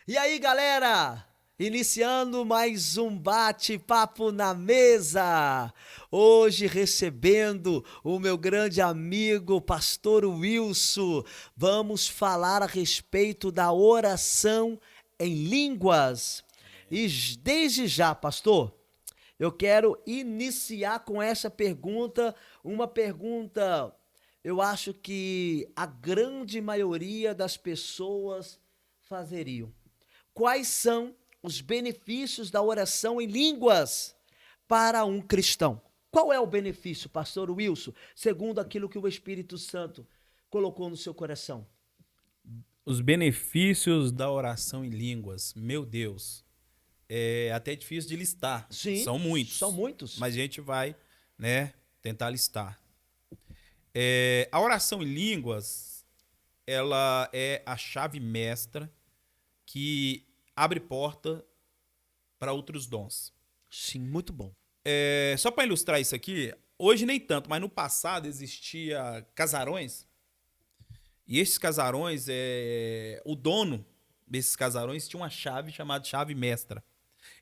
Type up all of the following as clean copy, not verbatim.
E aí, galera? Iniciando mais um bate-papo na mesa. Hoje recebendo o meu grande amigo, pastor Wilson. Vamos falar a respeito da oração em línguas. E desde já, pastor, eu quero iniciar com essa pergunta, uma pergunta, eu acho que a grande maioria das pessoas fazeriam. Quais são os benefícios da oração em línguas para um cristão? Qual é o benefício, pastor Wilson, segundo aquilo que o Espírito Santo colocou no seu coração? Os benefícios da oração em línguas, meu Deus, é até difícil de listar. Sim, São são muitos, muitos. mas a gente vai, né, tentar listar. A oração em línguas, ela é a chave mestra que abre porta para outros dons. Sim, muito bom. Só para ilustrar isso aqui, hoje nem tanto, mas no passado existia casarões. E esses casarões, o dono desses casarões tinha uma chave chamada chave mestra.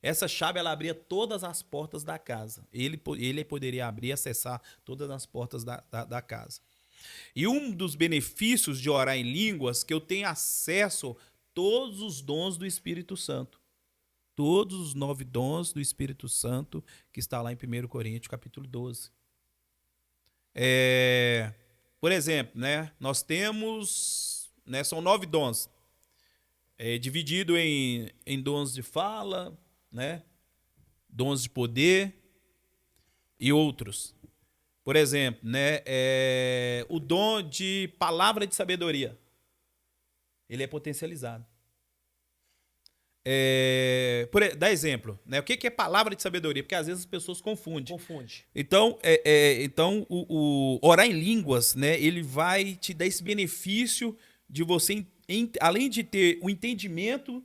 Essa chave ela abria todas as portas da casa. Ele poderia abrir e acessar todas as portas da casa. E um dos benefícios de orar em línguas que eu tenho acesso a todos os dons do Espírito Santo. Todos os 9 dons do Espírito Santo que está lá em 1 Coríntios capítulo 12. Por exemplo, né, nós temos, né, são 9 dons, dividido em dons de fala, né, dons de poder e outros. Por exemplo, né, o dom de palavra de sabedoria, ele é potencializado. Dá exemplo, né? O que é palavra de sabedoria? Porque às vezes as pessoas confundem. Confunde. Então, o orar em línguas, né? Ele vai te dar esse benefício de você, além de ter o entendimento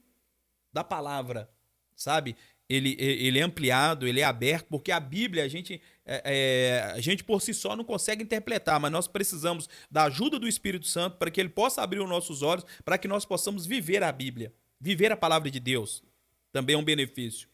da palavra, sabe? Ele é ampliado, ele é aberto, porque a Bíblia a gente por si só não consegue interpretar, mas nós precisamos da ajuda do Espírito Santo para que ele possa abrir os nossos olhos, para que nós possamos viver a Bíblia. Viver a palavra de Deus também é um benefício.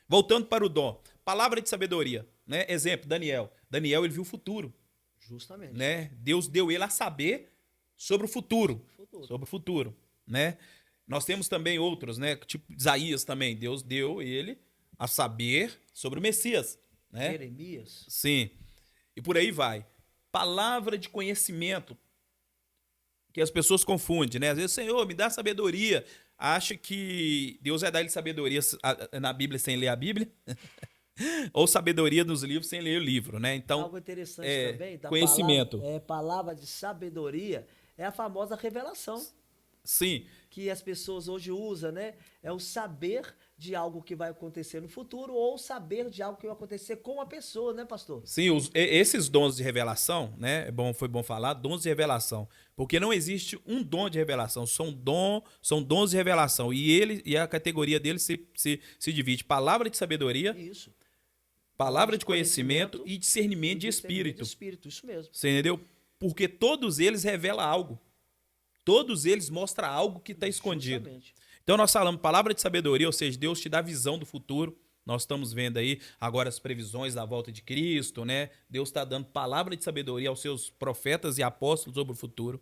Voltando para o dom, palavra de sabedoria, né? Exemplo, Daniel. Daniel, ele viu o futuro, Justamente. né? Deus deu ele a saber sobre o futuro, sobre o futuro, né? Nós temos também outros, né? Tipo Isaías também, Deus deu ele a saber sobre o Messias, né? Jeremias. Sim. E por aí vai. Palavra de conhecimento, que as pessoas confundem, né? Às vezes, Senhor, me dá sabedoria. Acha que Deus vai dar ele sabedoria na Bíblia sem ler a Bíblia? Ou sabedoria nos livros sem ler o livro, né? Então, Algo interessante também da conhecimento. palavra de sabedoria é a famosa revelação Sim, que as pessoas hoje usam, né? É o saber de algo que vai acontecer no futuro ou saber de algo que vai acontecer com a pessoa, né, pastor? sim, esses dons de revelação, né? Foi bom falar, dons de revelação. Porque não existe um dom de revelação, são dons de revelação. E a categoria deles se divide: palavra de sabedoria, Isso. palavra de conhecimento e discernimento de discernimento de espírito. espírito, isso mesmo. Você entendeu? Porque todos eles revelam algo. Todos eles mostram algo que está escondido. Justamente. Então nós falamos palavra de sabedoria, ou seja, Deus te dá visão do futuro. Nós estamos vendo aí agora as previsões da volta de Cristo, né? Deus está dando palavra de sabedoria aos seus profetas e apóstolos sobre o futuro.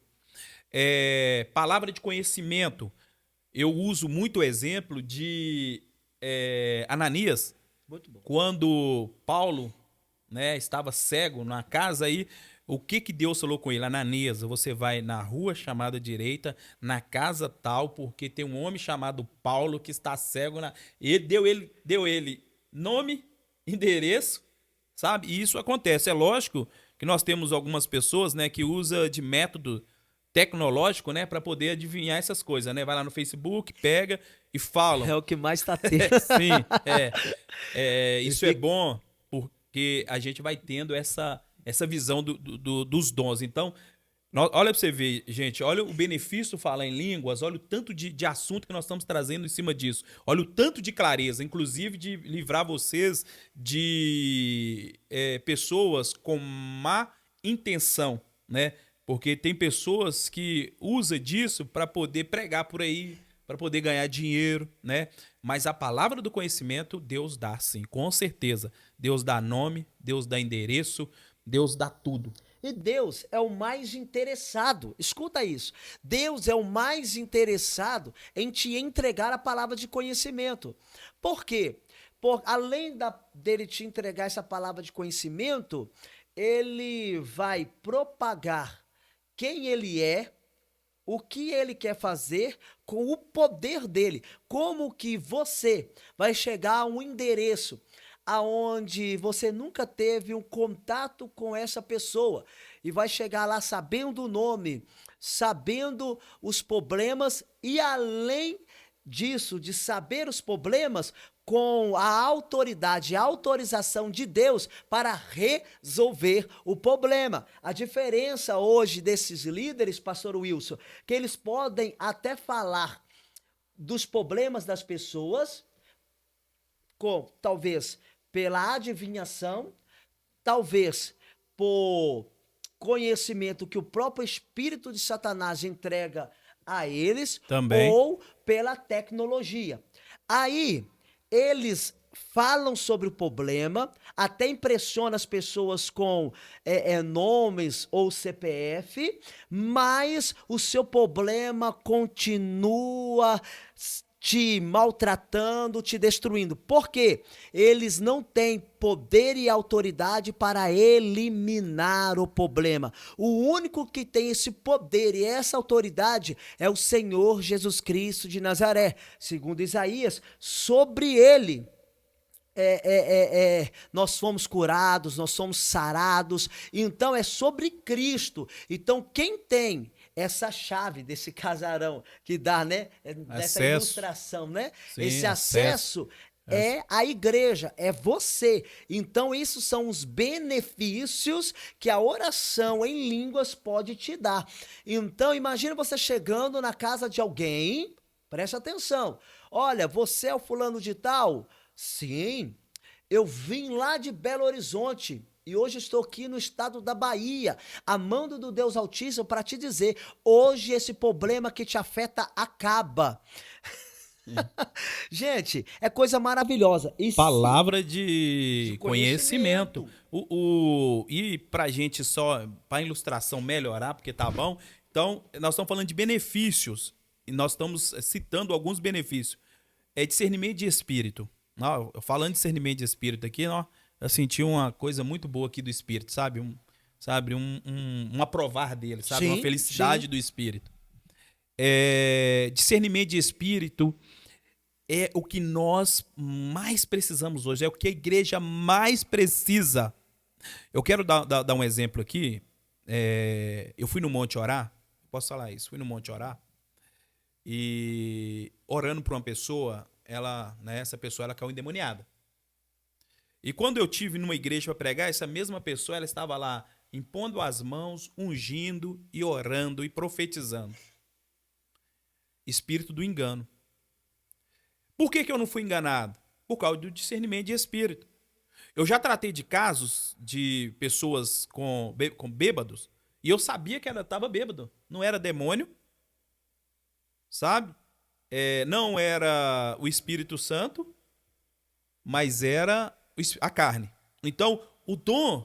Palavra de conhecimento. Eu uso muito o exemplo de Ananias, Muito bom. quando Paulo, né, estava cego na casa aí, o que Deus falou com ele? Ananias, você vai na rua chamada direita, na casa tal, porque tem um homem chamado Paulo que está cego. Ele deu ele nome, endereço, sabe? E isso acontece. É lógico que nós temos algumas pessoas, né, que usa de método tecnológico, né, para poder adivinhar essas coisas, né? Vai lá no Facebook, pega e falam. É o que mais está tendo. Sim, isso é Fica- bom porque a gente vai tendo essa visão dos dons. Então, olha para você ver, gente, olha o benefício de falar em línguas, olha o tanto de assunto que nós estamos trazendo em cima disso. Olha o tanto de clareza, inclusive de livrar vocês de pessoas com má intenção, né? Porque tem pessoas que usam disso para poder pregar por aí para poder ganhar dinheiro, né? Mas a palavra do conhecimento, Deus dá sim, com certeza. Deus dá nome, Deus dá endereço, Deus dá tudo. E Deus é o mais interessado, escuta isso, Deus é o mais interessado em te entregar a palavra de conhecimento. Por quê? Além dele te entregar essa palavra de conhecimento, ele vai propagar quem ele é, o que ele quer fazer com o poder dele. Como que você vai chegar a um endereço aonde você nunca teve um contato com essa pessoa e vai chegar lá sabendo o nome, sabendo os problemas e além disso, de saber os problemas, com a autoridade, a autorização de Deus para resolver o problema. A diferença hoje desses líderes, pastor Wilson, que eles podem até falar dos problemas das pessoas, com talvez pela adivinhação, talvez por conhecimento que o próprio espírito de Satanás entrega a eles, Também. ou pela tecnologia. Aí, eles falam sobre o problema, até impressiona as pessoas com nomes ou CPF, mas o seu problema continua te maltratando, te destruindo. Por quê? Eles não têm poder e autoridade para eliminar o problema. O único que tem esse poder e essa autoridade é o Senhor Jesus Cristo de Nazaré. Segundo Isaías, sobre ele nós fomos curados, nós somos sarados. Então é sobre Cristo. Então quem tem essa chave desse casarão que dá, né? Dessa ilustração, né? Sim, esse acesso é a igreja, é você. Então, isso são os benefícios que a oração em línguas pode te dar. Então, imagina você chegando na casa de alguém, preste atenção. Olha, você é o fulano de tal? Sim, eu vim lá de Belo Horizonte. E hoje estou aqui no estado da Bahia, amando do Deus Altíssimo para te dizer, hoje esse problema que te afeta acaba. Gente, é coisa maravilhosa. E palavra de conhecimento. E pra gente só, pra ilustração melhorar, porque tá bom. Então, nós estamos falando de benefícios. E nós estamos citando alguns benefícios. É discernimento de espírito. Falando de discernimento de espírito aqui, eu senti uma coisa muito boa aqui do Espírito, sabe? Um aprovar dele, sabe? Sim, uma felicidade sim. do Espírito. Discernimento de Espírito é o que nós mais precisamos hoje, é o que a igreja mais precisa. Eu quero dar um exemplo aqui. Eu fui no Monte orar, posso falar isso, fui no Monte orar, e orando por uma pessoa, essa pessoa ela caiu endemoniada. E quando eu tive numa igreja para pregar, essa mesma pessoa ela estava lá impondo as mãos, ungindo e orando e profetizando. Espírito do engano. Por que eu não fui enganado? Por causa do discernimento de espírito. Eu já tratei de casos de pessoas com bêbados e eu sabia que ela estava bêbado. Não era demônio, sabe? Não era o Espírito Santo, mas era a carne. Então, o dom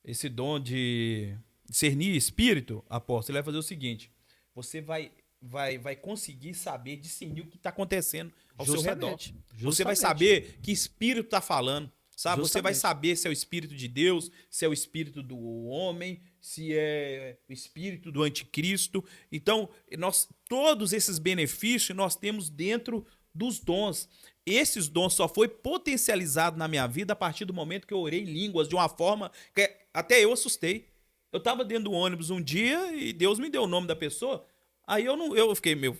esse dom de discernir espírito, apóstolo, ele vai fazer o seguinte: você vai conseguir saber, discernir o que está acontecendo ao seu redor. Você vai saber que espírito está falando, sabe? Você vai saber se é o espírito de Deus, se é o espírito do homem, se é o espírito do anticristo. Então, todos esses benefícios nós temos dentro dos dons. Esses dons só foi potencializado na minha vida a partir do momento que eu orei em línguas de uma forma que até eu assustei. Eu estava dentro do ônibus um dia e Deus me deu o nome da pessoa. Aí eu fiquei meio...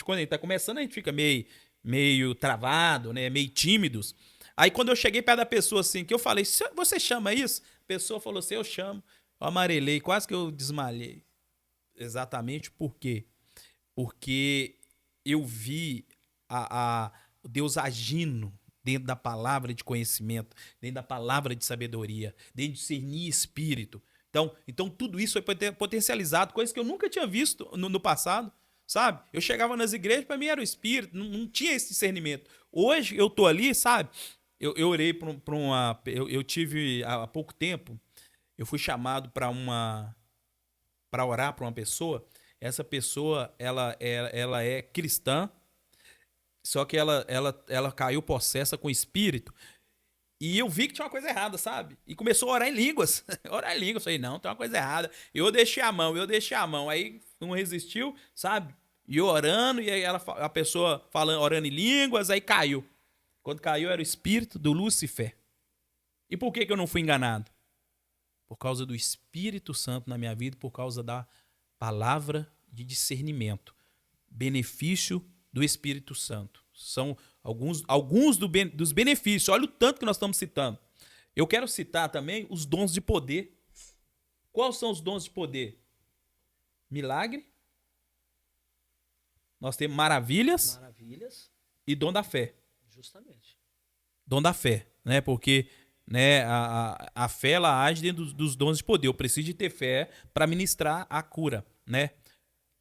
quando a gente tá começando, a gente fica meio travado, né? Meio tímidos. Aí quando eu cheguei perto da pessoa assim, que eu falei, você chama isso? A pessoa falou assim, eu chamo. Eu amarelei, quase que eu desmalhei. Exatamente por quê? Porque eu vi Deus agindo dentro da palavra de conhecimento, dentro da palavra de sabedoria, dentro de discernir espírito. Então tudo isso foi potencializado, coisa que eu nunca tinha visto no passado, sabe? Eu chegava nas igrejas, para mim era o Espírito, não tinha esse discernimento. Hoje eu tô ali, sabe? Eu orei para uma... Eu tive, há pouco tempo, eu fui chamado para orar para uma pessoa. Essa pessoa, ela é cristã, só que ela caiu possessa com o espírito. E eu vi que tinha uma coisa errada, sabe? E começou a orar em línguas. Orar em línguas. Eu falei, não, tem uma coisa errada. Eu deixei a mão. Aí não resistiu, sabe? E eu orando, e aí a pessoa falando, orando em línguas, aí caiu. Quando caiu, era o espírito do Lúcifer. E por que eu não fui enganado? Por causa do Espírito Santo na minha vida, por causa da palavra de discernimento. Benefício do Espírito Santo. São alguns dos benefícios. Olha o tanto que nós estamos citando. Eu quero citar também os dons de poder. Quais são os dons de poder? Milagre. Nós temos maravilhas. E dom da fé. Justamente. Dom da fé, né? Porque, né, a fé, ela age dentro dos dons de poder. Eu preciso de ter fé para ministrar a cura, né?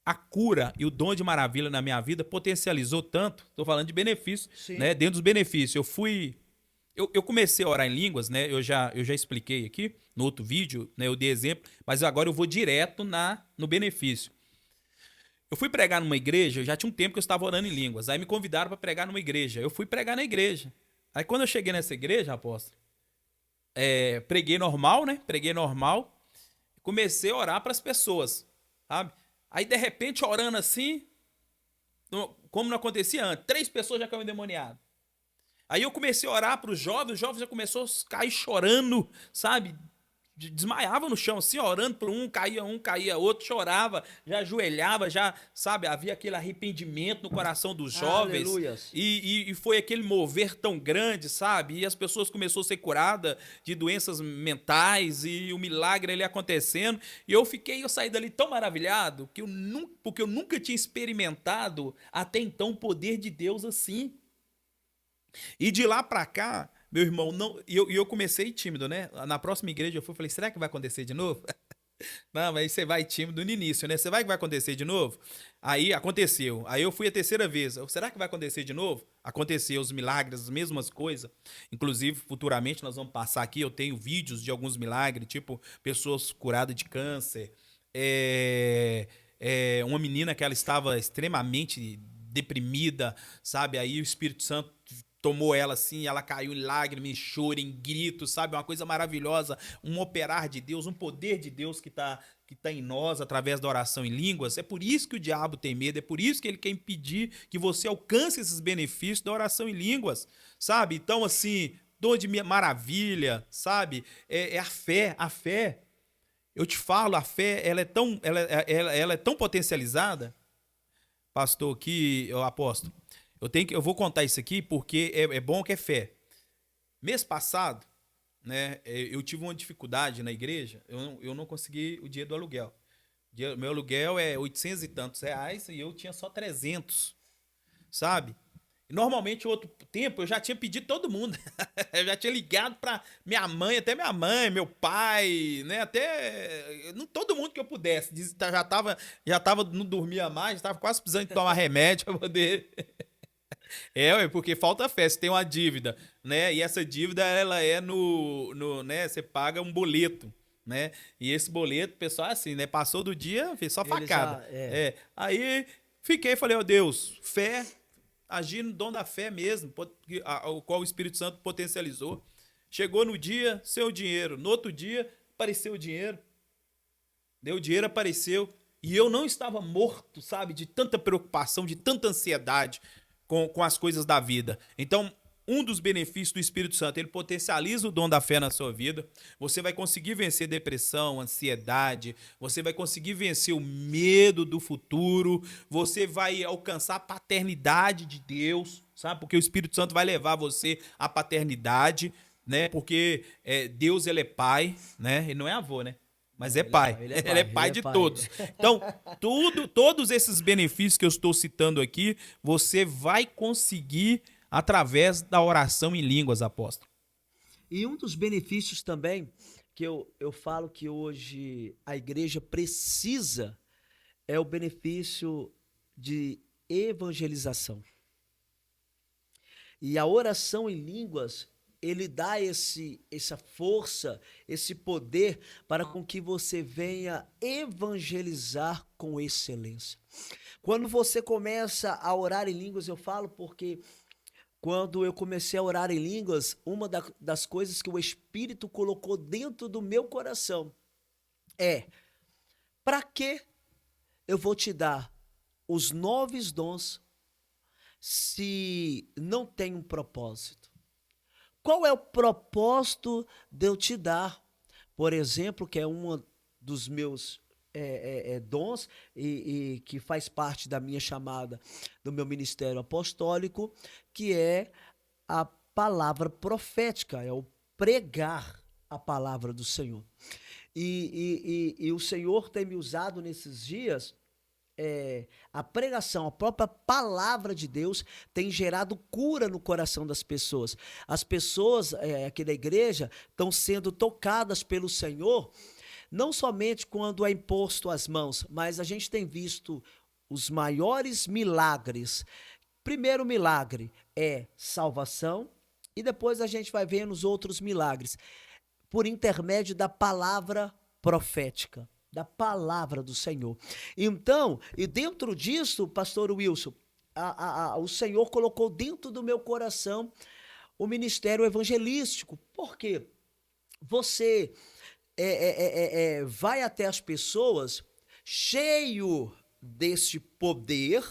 A cura e o dom de maravilha na minha vida potencializou tanto. Estou falando de benefícios, né? Dentro dos benefícios, eu comecei a orar em línguas, né? Eu já expliquei aqui no outro vídeo, né? Eu dei exemplo, mas agora eu vou direto no benefício. Eu fui pregar numa igreja, já tinha um tempo que eu estava orando em línguas. Aí me convidaram para pregar numa igreja. Eu fui pregar na igreja. Aí quando eu cheguei nessa igreja, apóstolo, preguei normal, né? Preguei normal. Comecei a orar para as pessoas, sabe? Aí de repente, orando assim, como não acontecia antes, 3 pessoas já caíram endemoniadas. Aí eu comecei a orar para os jovens já começou a cair chorando, sabe? Desmaiava no chão, assim, orando por um, caía outro, chorava, já ajoelhava, já, sabe, havia aquele arrependimento no coração dos jovens. Aleluias. E foi aquele mover tão grande, sabe? E as pessoas começaram a ser curadas de doenças mentais e o milagre ali acontecendo. E eu saí dali tão maravilhado porque eu nunca tinha experimentado até então o poder de Deus assim. E de lá pra cá, meu irmão, eu comecei tímido, né? Na próxima igreja eu falei, será que vai acontecer de novo? Não, mas você vai tímido no início, né? Você vai que vai acontecer de novo? Aí aconteceu. Aí eu fui a terceira vez. Será que vai acontecer de novo? Aconteceu os milagres, as mesmas coisas. Inclusive, futuramente nós vamos passar aqui, eu tenho vídeos de alguns milagres, tipo pessoas curadas de câncer. Uma menina que ela estava extremamente deprimida, sabe? Aí o Espírito Santo tomou ela assim, ela caiu em lágrimas, em choro, em gritos, sabe? Uma coisa maravilhosa, um operar de Deus, um poder de Deus que tá em nós através da oração em línguas. É por isso que o diabo tem medo, é por isso que ele quer impedir que você alcance esses benefícios da oração em línguas, sabe? Então, assim, dor de maravilha, sabe? É a fé. Eu te falo, a fé, ela é tão potencializada, pastor, que eu apóstolo. Eu vou contar isso aqui porque é bom que é fé. Mês passado, né, eu tive uma dificuldade na igreja, eu não consegui o dinheiro do aluguel. Meu aluguel é 800 e tantos reais e eu tinha só 300, sabe? E normalmente, outro tempo, eu já tinha pedido todo mundo. Eu já tinha ligado para minha mãe, meu pai, né? Até todo mundo que eu pudesse. Já tava, não dormia mais, estava quase precisando de tomar remédio para poder... porque falta fé, você tem uma dívida, né? E essa dívida, ela é né? Você paga um boleto, né? E esse boleto, pessoal, assim, né? Passou do dia, fez só facada. Aí falei, ó Deus, fé, agir no dom da fé mesmo, o qual o Espírito Santo potencializou. Chegou no dia, seu dinheiro. No outro dia, apareceu o dinheiro. O dinheiro apareceu. E eu não estava morto, sabe? De tanta preocupação, de tanta ansiedade com as coisas da vida. Então, um dos benefícios do Espírito Santo, ele potencializa o dom da fé na sua vida. Você vai conseguir vencer depressão, ansiedade, você vai conseguir vencer o medo do futuro, você vai alcançar a paternidade de Deus, sabe? Porque o Espírito Santo vai levar você à paternidade, né? Porque Deus, ele é pai, né? Ele não é avô, né? Mas é pai. Ele é pai de todos. Então, todos esses benefícios que eu estou citando aqui, você vai conseguir através da oração em línguas, apóstolo. E um dos benefícios também que eu falo que hoje a igreja precisa é o benefício de evangelização. E a oração em línguas, ele dá essa força, esse poder para com que você venha evangelizar com excelência. Quando você começa a orar em línguas, eu falo porque quando eu comecei a orar em línguas, uma das coisas que o Espírito colocou dentro do meu coração é: para que eu vou te dar os 9 dons se não tem um propósito? Qual é o propósito de eu te dar, por exemplo, que é um dos meus dons e que faz parte da minha chamada, do meu ministério apostólico, que é a palavra profética, é o pregar a palavra do Senhor. E o Senhor tem me usado nesses dias. A pregação, a própria palavra de Deus tem gerado cura no coração das pessoas. As pessoas aqui da igreja estão sendo tocadas pelo Senhor, não somente quando é imposto as mãos, mas a gente tem visto os maiores milagres. Primeiro milagre é salvação e depois a gente vai vendo os outros milagres por intermédio da palavra profética, da palavra do Senhor. Então, e dentro disso, pastor Wilson, o Senhor colocou dentro do meu coração o ministério evangelístico. Por quê? Você vai até as pessoas cheio desse poder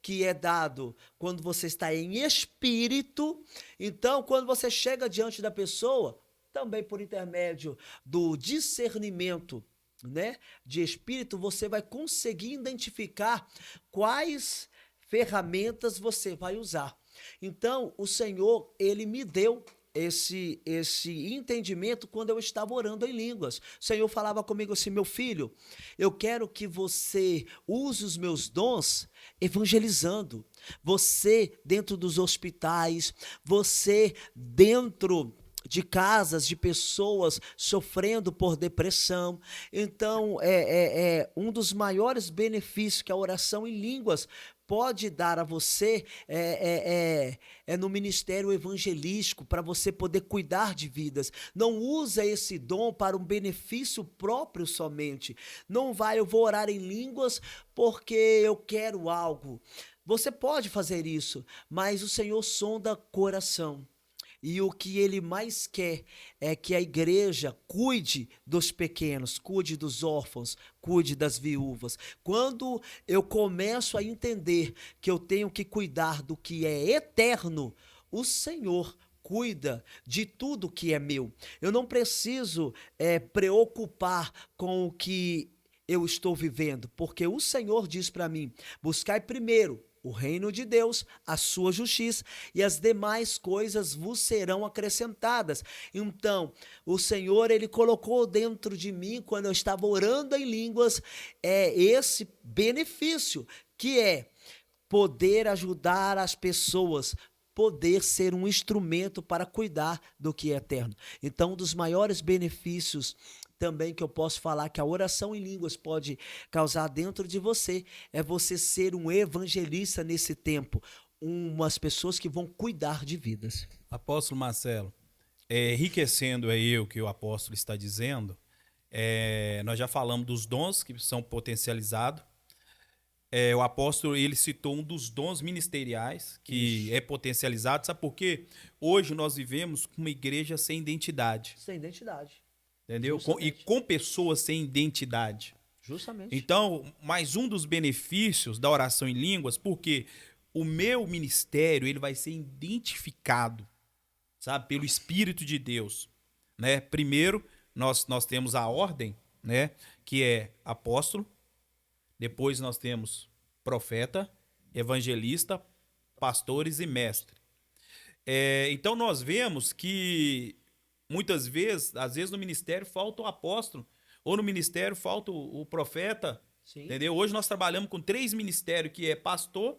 que é dado quando você está em espírito. Então, quando você chega diante da pessoa, também por intermédio do discernimento, né, de espírito, você vai conseguir identificar quais ferramentas você vai usar. Então, o Senhor, ele me deu esse entendimento quando eu estava orando em línguas. O Senhor falava comigo assim: meu filho, eu quero que você use os meus dons evangelizando. Você dentro dos hospitais, você dentro de casas de pessoas sofrendo por depressão. Então, um dos maiores benefícios que a oração em línguas pode dar a você no ministério evangelístico, para você poder cuidar de vidas. Não usa esse dom para um benefício próprio somente. Não vai, eu vou orar em línguas porque eu quero algo. Você pode fazer isso, mas o Senhor sonda coração. E o que ele mais quer é que a igreja cuide dos pequenos, cuide dos órfãos, cuide das viúvas. Quando eu começo a entender que eu tenho que cuidar do que é eterno, o Senhor cuida de tudo que é meu. Eu não preciso preocupar com o que eu estou vivendo, porque o Senhor diz para mim: buscai primeiro o reino de Deus, a sua justiça, e as demais coisas vos serão acrescentadas. Então, o Senhor, ele colocou dentro de mim, quando eu estava orando em línguas, esse benefício, que é poder ajudar as pessoas, poder ser um instrumento para cuidar do que é eterno. Então, um dos maiores benefícios também que eu posso falar que a oração em línguas pode causar dentro de você é você ser um evangelista nesse tempo, umas pessoas que vão cuidar de vidas. Apóstolo Marcelo, enriquecendo aí o que o apóstolo está dizendo, nós já falamos dos dons que são potencializados. O apóstolo, ele citou um dos dons ministeriais que é potencializado. Sabe por quê? Hoje nós vivemos uma igreja sem identidade. Sem identidade. Entendeu? E com pessoas sem identidade. Justamente. Então, mais um dos benefícios da oração em línguas, porque o meu ministério, ele vai ser identificado, sabe, pelo Espírito de Deus, né? Primeiro, nós temos a ordem, né, que é apóstolo. Depois nós temos profeta, evangelista, pastores e mestre. Então nós vemos que muitas vezes, às vezes no ministério falta o apóstolo, ou no ministério falta o profeta. Sim. Entendeu? Hoje nós trabalhamos com 3 ministérios, que é pastor,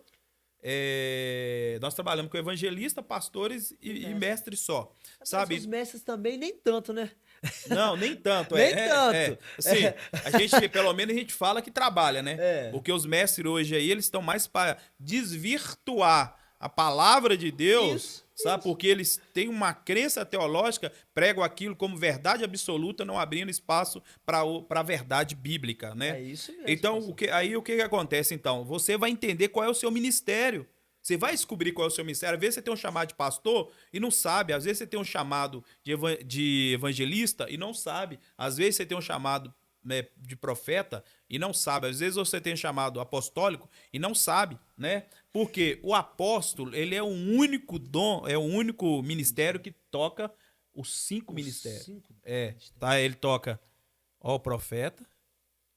nós trabalhamos com evangelista, pastores e mestre só. Mas sabe? os mestres também nem tanto, né? Não, nem tanto. Nem tanto. Assim, a gente, pelo menos a gente fala que trabalha, né? É. Porque os mestres hoje aí, eles estão mais para desvirtuar a palavra de Deus, Isso, sabe? isso. Porque eles têm uma crença teológica, pregam aquilo como verdade absoluta, não abrindo espaço para a verdade bíblica, né? É isso mesmo. Então, pastor. o que acontece então? Você vai entender qual é o seu ministério. Você vai descobrir qual é o seu ministério. Às vezes você tem um chamado de pastor e não sabe. Às vezes você tem um chamado de evangelista e não sabe. Às vezes você tem um chamado, né, de profeta e não sabe. Às vezes você tem um chamado apostólico e não sabe, né? Porque o apóstolo, ele é o único dom, é o único ministério que toca os 5 ministérios. 5. Tá? Ele toca o profeta,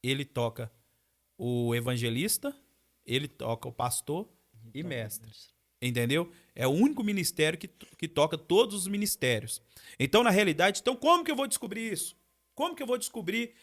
ele toca o evangelista, ele toca o pastor e mestre. Entendeu? É o único ministério que toca todos os ministérios. Então, na realidade, então como que eu vou descobrir isso? Como que eu vou descobrir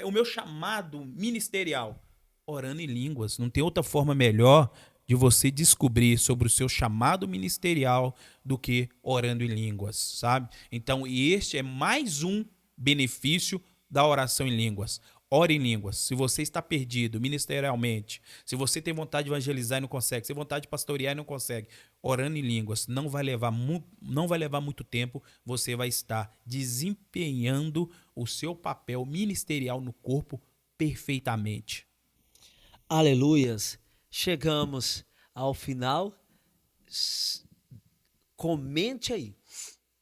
o meu chamado ministerial? Orando em línguas. Não tem outra forma melhor de você descobrir sobre o seu chamado ministerial do que orando em línguas, sabe? Então, e este é mais um benefício da oração em línguas. Ore em línguas. Se você está perdido ministerialmente, se você tem vontade de evangelizar e não consegue, se tem vontade de pastorear e não consegue, orando em línguas não vai levar muito tempo, você vai estar desempenhando o seu papel ministerial no corpo perfeitamente. Aleluias. Chegamos ao final. Comente aí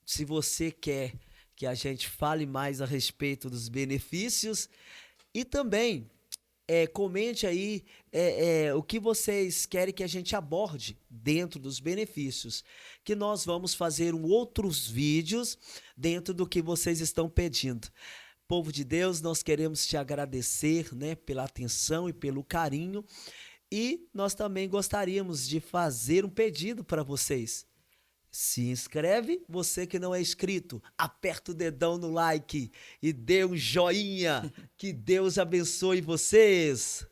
se você quer que a gente fale mais a respeito dos benefícios e também comente aí o que vocês querem que a gente aborde dentro dos benefícios, que nós vamos fazer outros vídeos dentro do que vocês estão pedindo. Povo de Deus, nós queremos te agradecer, né, pela atenção e pelo carinho, e nós também gostaríamos de fazer um pedido para vocês. Se inscreve, você que não é inscrito, aperta o dedão no like e dê um joinha. Que Deus abençoe vocês.